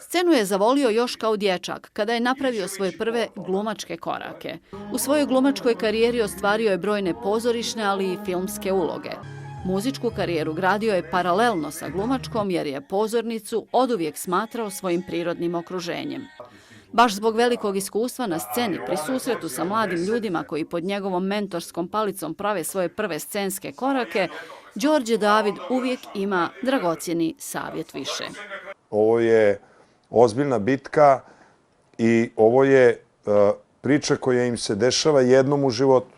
Scenu je zavolio još kao dječak, kada je napravio svoje prve glumačke korake. U svojoj glumačkoj karijeri ostvario je brojne pozorišne, ali i filmske uloge. Muzičku karijeru gradio je paralelno sa glumačkom, jer je pozornicu oduvijek smatrao svojim prirodnim okruženjem. Baš zbog velikog iskustva na sceni, pri susretu sa mladim ljudima koji pod njegovom mentorskom palicom prave svoje prve scenske korake, Đorđe David uvijek ima dragocjeni savjet više. Ovo je ozbiljna bitka i ovo je priča koja im se dešava jednom u životu.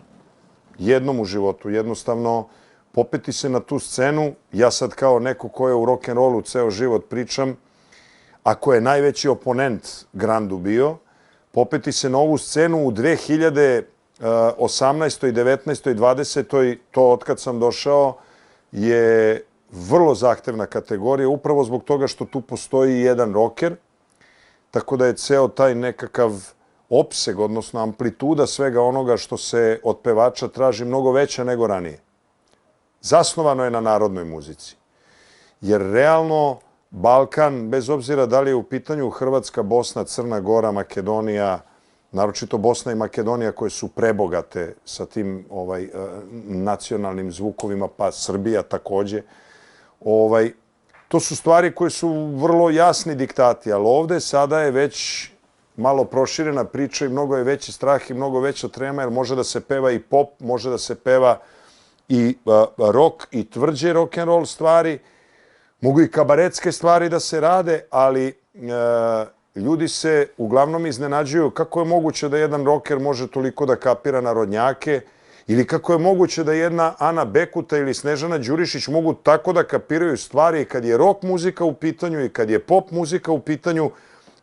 Jednom u životu. Jednostavno, popeti se na tu scenu. Ja sad kao neko ko je u rock'n'rollu ceo život pričam, ako je najveći oponent Grandu bio, popeti se na ovu scenu u 2018. 19. 20. to otkad sam došao je vrlo zahtevna kategorija, upravo zbog toga što tu postoji jedan rocker, tako da je ceo taj nekakav opseg, odnosno amplituda svega onoga što se od pevača traži mnogo veća nego ranije. Zasnovano je na narodnoj muzici. Jer realno Balkan, bez obzira da li je u pitanju Hrvatska, Bosna, Crna Gora, Makedonija, naročito Bosna i Makedonija koje su prebogate sa tim nacionalnim zvukovima, pa Srbija takođe. To su stvari koje su vrlo jasni diktati, ali ovde sada je već malo proširena priča i mnogo je veći strah i mnogo veća trema, jer može da se peva i pop, može da se peva i rock i tvrđe rock'n'roll stvari, mogu i kabaretske stvari da se rade, ali ljudi se uglavnom iznenađuju kako je moguće da jedan rocker može toliko da kapira narodnjake ili kako je moguće da jedna Ana Bekuta ili Snežana Đurišić mogu tako da kapiraju stvari kad je rock muzika u pitanju i kad je pop muzika u pitanju.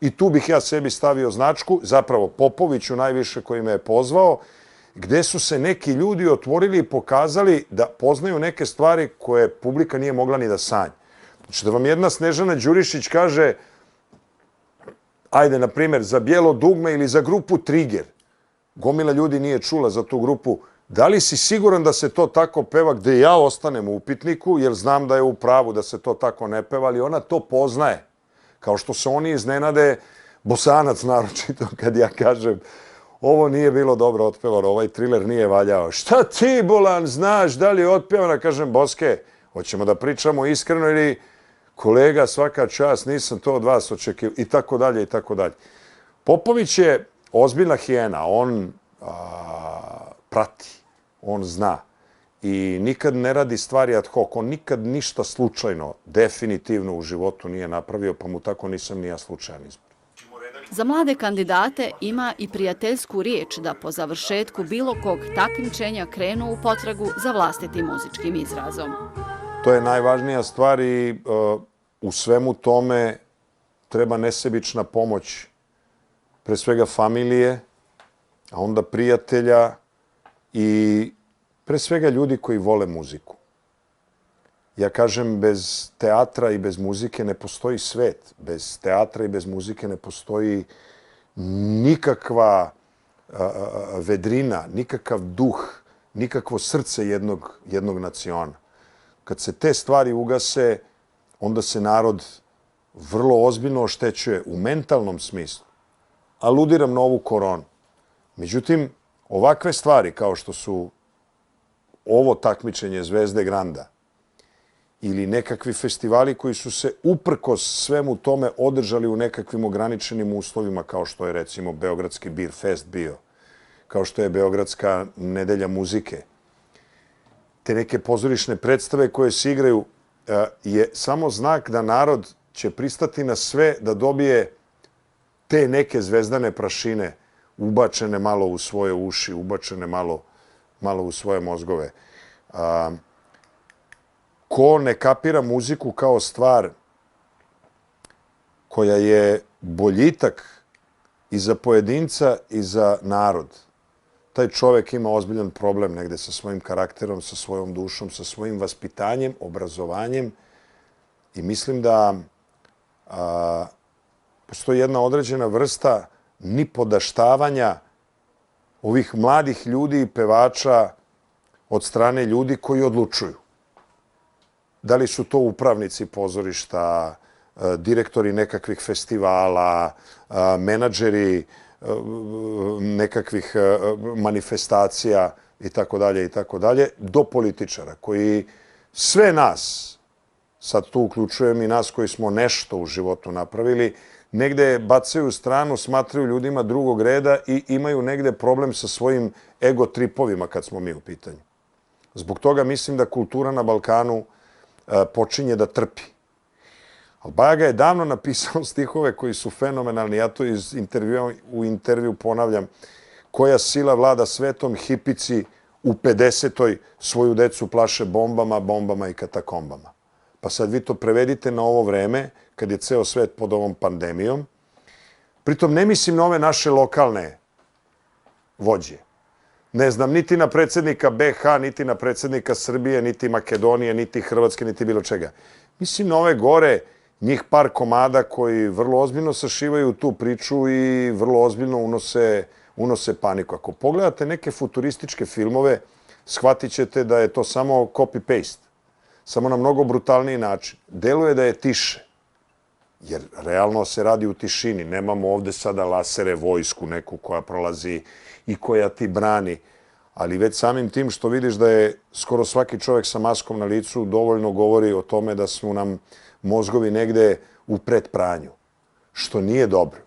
I tu bih ja sebi stavio značku, zapravo Popoviću najviše koji me je pozvao, gde su se neki ljudi otvorili i pokazali da poznaju neke stvari koje publika nije mogla ni da sanja. Znači da vam jedna Snežana Đurišić kaže, ajde, na primjer, za Bijelo dugme ili za grupu Trigger, gomila ljudi nije čula za tu grupu, da li si siguran da se to tako peva, gde ja ostanem u upitniku, jer znam da je u pravu da se to tako ne peva, ali ona to poznaje. Kao što se oni iznenade, Bosanac naročito, kad ja kažem ovo nije bilo dobro otpevano, ovaj triler nije valjao. Šta ti, Bolan, znaš, da li je otpevano? Kažem, Boske, hoćemo da pričamo iskreno ili kolega, svaka čast, nisam to od vas očekivao, i tako dalje, i tako dalje. Popović je ozbiljna hijena, on prati, on zna i nikad ne radi stvari ad hoc, on nikad ništa slučajno, definitivno u životu nije napravio, pa mu tako nisam ni ja slučajan izbor. Za mlade kandidate ima i prijateljsku riječ da po završetku bilo kog takmičenja krenu u potragu za vlastitim muzičkim izrazom. To je najvažnija stvar i u svemu tome treba nesebična pomoć, pre svega familije, a onda prijatelja i pre svega ljudi koji vole muziku. Ja kažem, bez teatra i bez muzike ne postoji svet. Bez teatra i bez muzike ne postoji nikakva vedrina, nikakav duh, nikakvo srce jednog naciona. Kad se te stvari ugase, onda se narod vrlo ozbiljno oštećuje u mentalnom smislu. Aludiram na ovu koronu. Međutim, ovakve stvari kao što su ovo takmičenje Zvezde Granda ili nekakvi festivali koji su se uprkos svemu tome održali u nekakvim ograničenim uslovima, kao što je recimo Beogradski Beer Fest bio, kao što je Beogradska nedelja muzike, te neke pozorišne predstave koje se igraju, je samo znak da narod će pristati na sve da dobije te neke zvezdane prašine ubačene malo u svoje uši, ubačene malo u svoje mozgove. Ko ne kapira muziku kao stvar koja je boljitak i za pojedinca i za narod, taj čovek ima ozbiljan problem negde sa svojim karakterom, sa svojom dušom, sa svojim vaspitanjem, obrazovanjem i mislim da postoji jedna određena vrsta nipodaštavanja ovih mladih ljudi i pevača od strane ljudi koji odlučuju. Da li su to upravnici pozorišta, direktori nekakvih festivala, menadžeri nekakvih manifestacija i tako dalje, do političara koji sve nas, sad tu uključujem i nas koji smo nešto u životu napravili, negde bacaju u stranu, smatraju ljudima drugog reda i imaju negde problem sa svojim ego tripovima kad smo mi u pitanju. Zbog toga mislim da kultura na Balkanu počinje da trpi. Albajaga je davno napisao stihove koji su fenomenalni. Ja to u intervju ponavljam. Koja sila vlada svetom, hipici u 50. svoju decu plaše bombama, bombama i katakombama. Pa sad vi to prevedite na ovo vreme, kad je ceo svet pod ovom pandemijom. Pritom ne mislim na ove naše lokalne vođe. Ne znam, niti na predsjednika BH, niti na predsjednika Srbije, niti Makedonije, niti Hrvatske, niti bilo čega. Mislim na ove gore, njih par komada koji vrlo ozbiljno sašivaju tu priču i vrlo ozbiljno unose paniku. Ako pogledate neke futurističke filmove, shvatit ćete da je to samo copy-paste. Samo na mnogo brutalniji način. Deluje da je tiše. Jer realno se radi u tišini. Nemamo ovde sada lasere, vojsku neku koja prolazi i koja ti brani. Ali već samim tim što vidiš da je skoro svaki čovjek sa maskom na licu dovoljno govori o tome da su nam mozgovi negde u predpranju. Što nije dobro.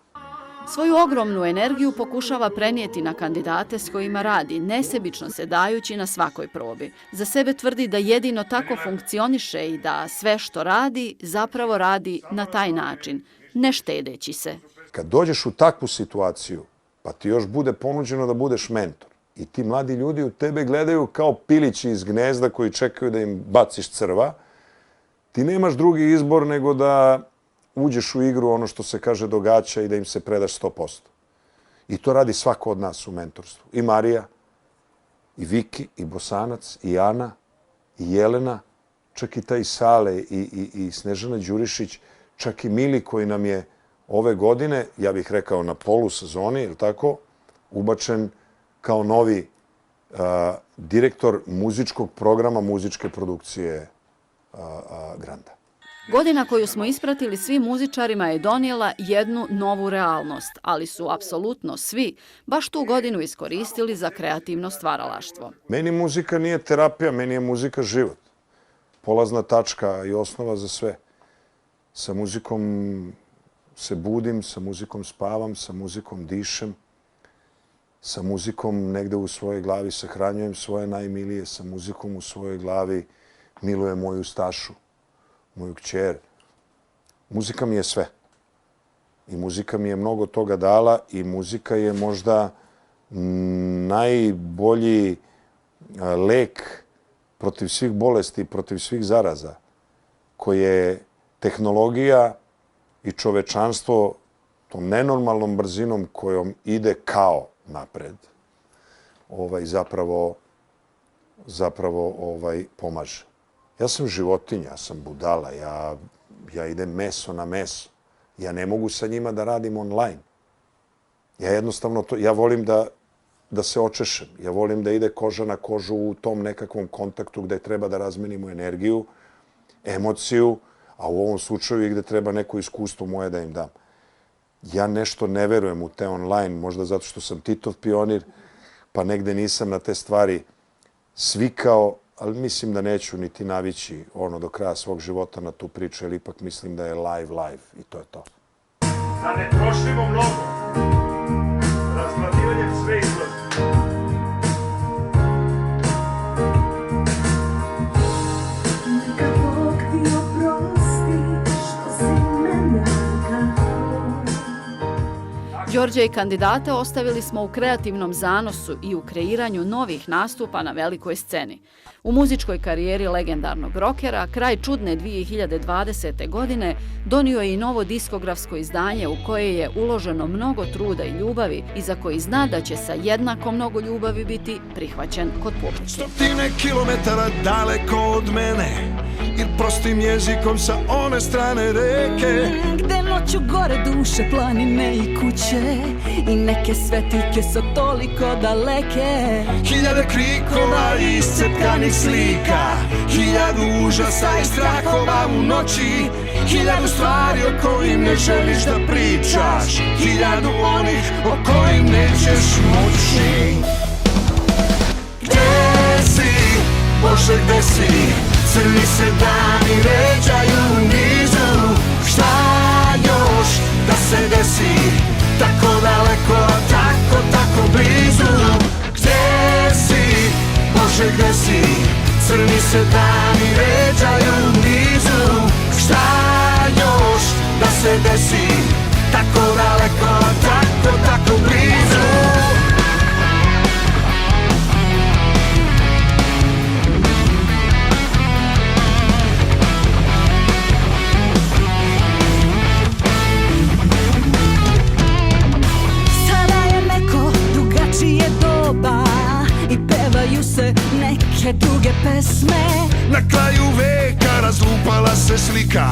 Svoju ogromnu energiju pokušava prenijeti na kandidate s kojima radi, nesebično se dajući na svakoj probi. Za sebe tvrdi da jedino tako funkcioniše i da sve što radi zapravo radi na taj način, ne štedeći se. Kad dođeš u takvu situaciju, pa ti još bude ponuđeno da budeš mentor i ti mladi ljudi u tebe gledaju kao pilići iz gnezda koji čekaju da im baciš crva, ti nemaš drugi izbor nego da uđeš u igru, ono što se kaže događa i da im se predaš 100%. I to radi svako od nas u mentorstvu. I Marija, i Viki, i Bosanac, i Ana, i Jelena, čak i taj Sale i Snežana Đurišić, čak i Mili koji nam je ove godine, ja bih rekao na polusezoni, ili tako, ubačen kao novi direktor muzičkog programa muzičke produkcije Granda. Godina koju smo ispratili svim muzičarima je donijela jednu novu realnost, ali su apsolutno svi baš tu godinu iskoristili za kreativno stvaralaštvo. Meni muzika nije terapija, meni je muzika život. Polazna tačka i osnova za sve. Sa muzikom se budim, sa muzikom spavam, sa muzikom dišem, sa muzikom negde u svojoj glavi sahranjujem svoje najmilije, sa muzikom u svojoj glavi milujem moju Stašu, moju kćer. Muzika mi je sve. I muzika mi je mnogo toga dala i muzika je možda najbolji lek protiv svih bolesti, protiv svih zaraza, koje tehnologija i čovečanstvo tom nenormalnom brzinom kojom ide kao napred, zapravo pomaže. Ja sam životinja, ja sam budala, ja idem meso na meso. Ja ne mogu sa njima da radim online. Ja jednostavno to, ja volim da se očešem. Ja volim da ide koža na kožu u tom nekakvom kontaktu gde treba da razmenimo energiju, emociju, a u ovom slučaju i gde treba neko iskustvo moje da im dam. Ja nešto ne verujem u te online, možda zato što sam Titov pionir, pa negde nisam na te stvari svikao, ali mislim da neću niti navići do kraja svog života na tu priču, jer ipak mislim da je live i to je to. Da ne trošimo mnogo, razmladivanjem sve izlazi. Đorđe i kandidate ostavili smo u kreativnom zanosu i u kreiranju novih nastupa na velikoj sceni. U muzičkoj karijeri legendarnog rokera kraj čudne 2020. godine donio je i novo diskografsko izdanje u koje je uloženo mnogo truda i ljubavi i za koji zna da će sa jednako mnogo ljubavi biti prihvaćen kod publike. Stotine kilometara daleko od mene, jer prostim jezikom sa one strane reke, gde noć Hoću gore duše, planine i kuće i neke svetiljke sa toliko daleke. Hiljade krikova i iscepkanih slika, hiljadu užasa i strahova u noći, hiljadu stvari o kojim ne želiš da pričaš, hiljadu onih o kojim nećeš moći. Gde si, Bože, gde si? Crni se dani ređaju u nizu. Šta još da se desi? Tako daleko, a tako blizu. Gde si, Bože, gde si? Crni se dani ređaju u nizu. Šta još da se desi? Tako daleko, a tako blizu. I pevaju se neke druge pesme. Na kraju veka razlupala se slika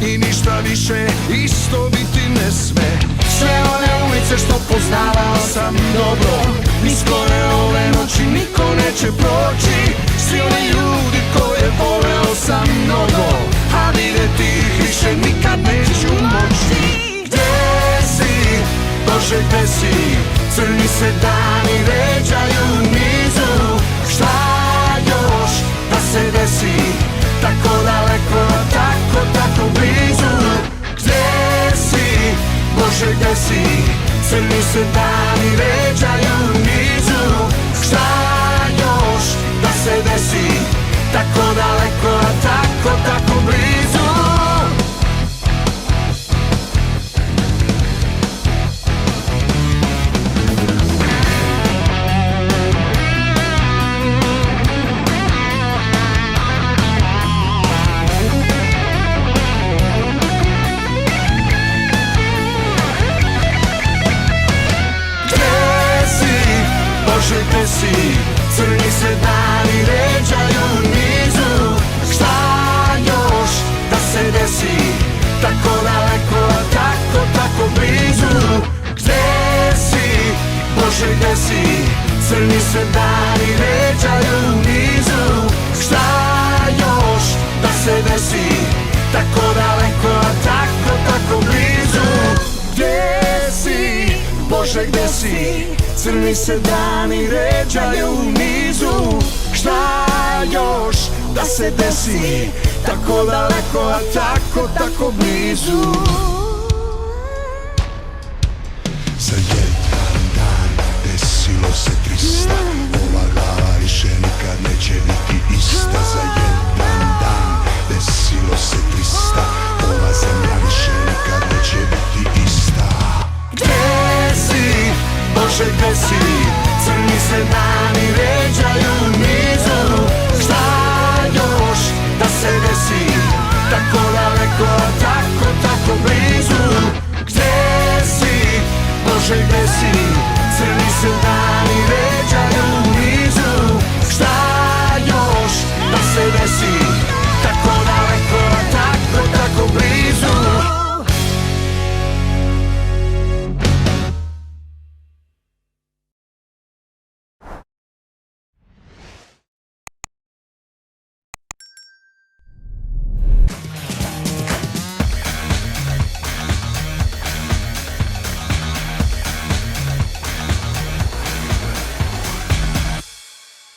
i ništa više isto biti ne sme. Sve one ulice što poznavao sam dobro, niskore ove noći niko neće proći. Svi oni ljudi koje voleo sam mnogo, a vidjeti ih više nikad neću moći. Gde si, Bože, gde si? Crni se dani ređaju u nizu. Šta još da se desi? Tako daleko, a tako blizu. Gde si, Bože, gde si? Crni se dani ređaju u nizu. Šta još da se desi? Tako daleko, a tako blizu. Bože, gde si? Crni se dani ređaju u nizu. Šta još da se desi? Tako daleko, a tako blizu. Gde si, Bože, gde si? Crni se dani ređaju u nizu. Šta još da se desi? Tako daleko, a tako blizu. Gde si, Bože, gde si? Crni se dani ređaju u nizu. Šta još da se desi? Tako daleko, a tako blizu. Za jedan dan desilo se 300. Ova glava više nikad neće biti ista. Za jedan dan desilo se 300. Ova zemlja više nikad neće biti ista. Gde si, Bože, gde si? Crni se dani ređaju u nizu. Šta još da se desi? Tako daleko, a tako blizu. Gde si, Bože, gde si?